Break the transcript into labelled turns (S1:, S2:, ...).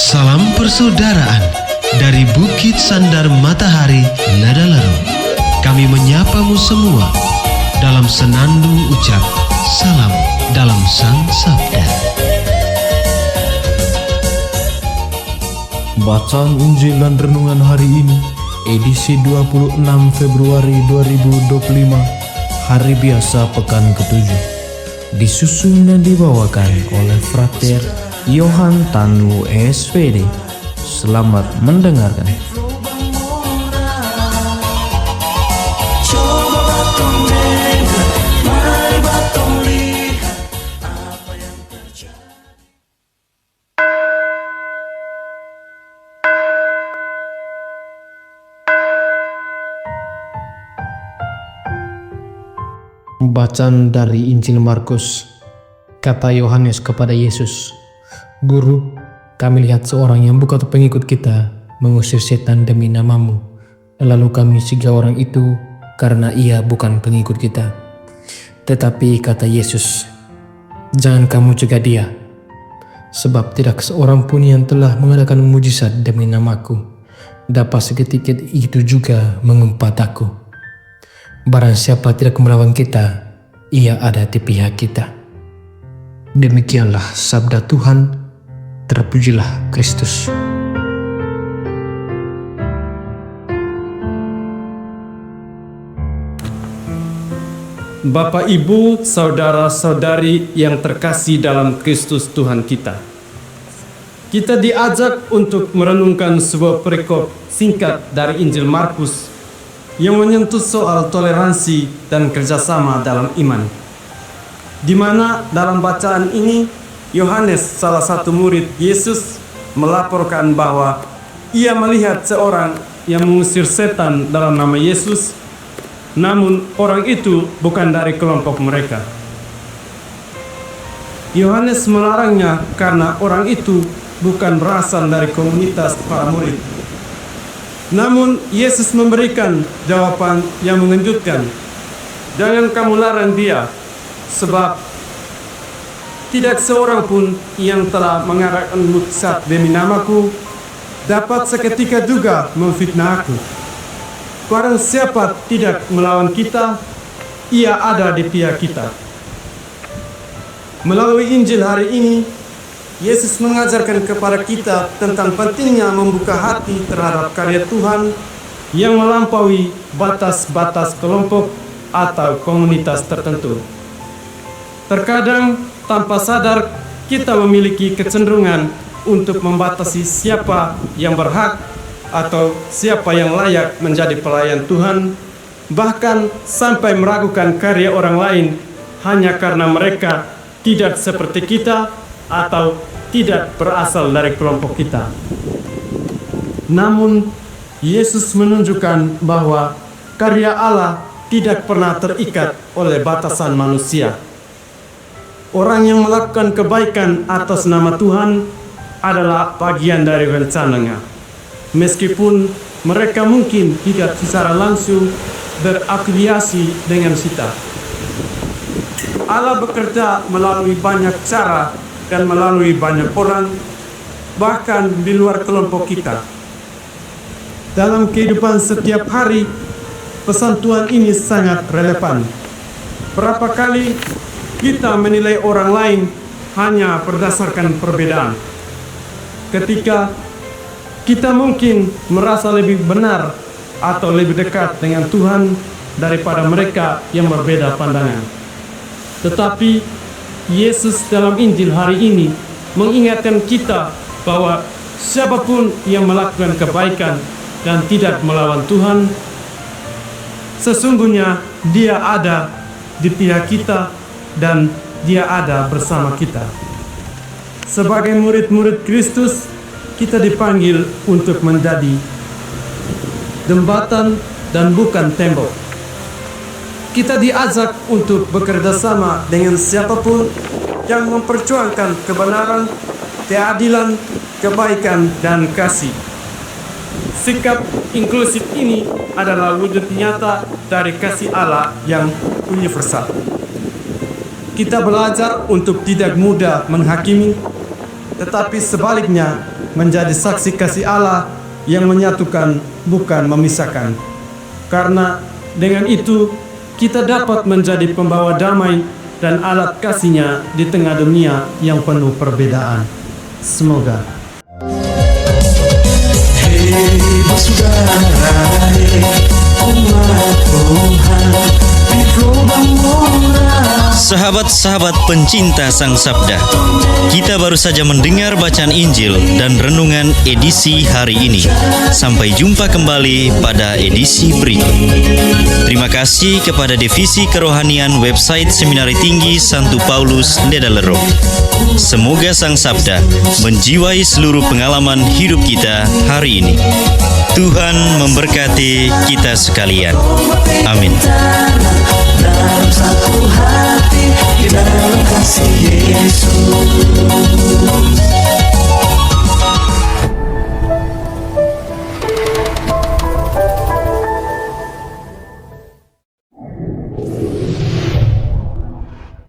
S1: Salam persaudaraan dari Bukit Sandar Matahari Nadalaro. Kami menyapamu semua dalam senandung ucap salam dalam Sang Sabda.
S2: Bacaan Injil dan Renungan hari ini, edisi 26 Februari 2025, hari biasa pekan ke-7. Disusun dan dibawakan oleh Frater Yohan Tanu SPD. Selamat mendengarkan. Bacaan dari Injil Markus. Kata Yohanes kepada Yesus, "Guru, kami lihat seorang yang bukan pengikut kita mengusir setan demi namamu. Lalu kami cegah orang itu karena ia bukan pengikut kita." Tetapi kata Yesus, "Jangan kamu cegah dia, sebab tidak seorang pun yang telah mengadakan mujizat demi namaku dapat seketika itu juga mengumpat aku. Barang siapa tidak melawan kita, ia ada di pihak kita." Demikianlah sabda Tuhan. Terpujilah Kristus.
S3: Bapak, Ibu, saudara-saudari yang terkasih dalam Kristus Tuhan kita. Kita diajak untuk merenungkan sebuah perikop singkat dari Injil Markus yang menyentuh soal toleransi dan kerjasama dalam iman. Di mana dalam bacaan ini, Yohanes, salah satu murid Yesus, melaporkan bahwa ia melihat seorang yang mengusir setan dalam nama Yesus, namun orang itu bukan dari kelompok mereka. Yohanes melarangnya karena orang itu bukan berasal dari komunitas para murid. Namun Yesus memberikan jawaban yang mengejutkan. "Jangan kamu larang dia, sebab tidak seorang pun yang telah mengadakan mujizat demi namaku dapat seketika juga memfitnah aku. Barang siapa tidak melawan kita, ia ada di pihak kita." Melalui Injil hari ini, Yesus mengajarkan kepada kita tentang pentingnya membuka hati terhadap karya Tuhan yang melampaui batas-batas kelompok atau komunitas tertentu. Terkadang tanpa sadar kita memiliki kecenderungan untuk membatasi siapa yang berhak atau siapa yang layak menjadi pelayan Tuhan, bahkan sampai meragukan karya orang lain hanya karena mereka tidak seperti kita atau tidak berasal dari kelompok kita. Namun, Yesus menunjukkan bahwa karya Allah tidak pernah terikat oleh batasan manusia. Orang yang melakukan kebaikan atas nama Tuhan adalah bagian dari rencananya, meskipun mereka mungkin tidak secara langsung berafiliasi dengan kita. Allah bekerja melalui banyak cara dan melalui banyak orang, bahkan di luar kelompok kita. Dalam kehidupan setiap hari, pesan Tuhan ini sangat relevan. Berapa kali kita menilai orang lain hanya berdasarkan perbedaan, ketika kita mungkin merasa lebih benar atau lebih dekat dengan Tuhan daripada mereka yang berbeda pandangan. Tetapi Yesus dalam Injil hari ini mengingatkan kita bahwa siapapun yang melakukan kebaikan dan tidak melawan Tuhan, sesungguhnya dia ada di pihak kita dan dia ada bersama kita. Sebagai murid-murid Kristus, kita dipanggil untuk menjadi jembatan dan bukan tembok. Kita diajak untuk bekerja sama dengan siapapun yang memperjuangkan kebenaran, keadilan, kebaikan, dan kasih. Sikap inklusif ini adalah wujud nyata dari kasih Allah yang universal. Kita belajar untuk tidak mudah menghakimi, tetapi sebaliknya menjadi saksi kasih Allah yang menyatukan, bukan memisahkan. Karena dengan itu kita dapat menjadi pembawa damai dan alat kasih-Nya di tengah dunia yang penuh perbedaan. Semoga.
S4: Hei bersaudara, umat Tuhan di gelombang moral.
S5: Sahabat-sahabat pencinta Sang Sabda, kita baru saja mendengar bacaan Injil dan renungan edisi hari ini. Sampai jumpa kembali pada edisi berikut. Terima kasih kepada Divisi Kerohanian website Seminari Tinggi Santo Paulus Ledalero. Semoga Sang Sabda menjiwai seluruh pengalaman hidup kita hari ini. Tuhan memberkati kita sekalian. Amin.
S4: Dalam satu hati, di dalam kasih Yesus.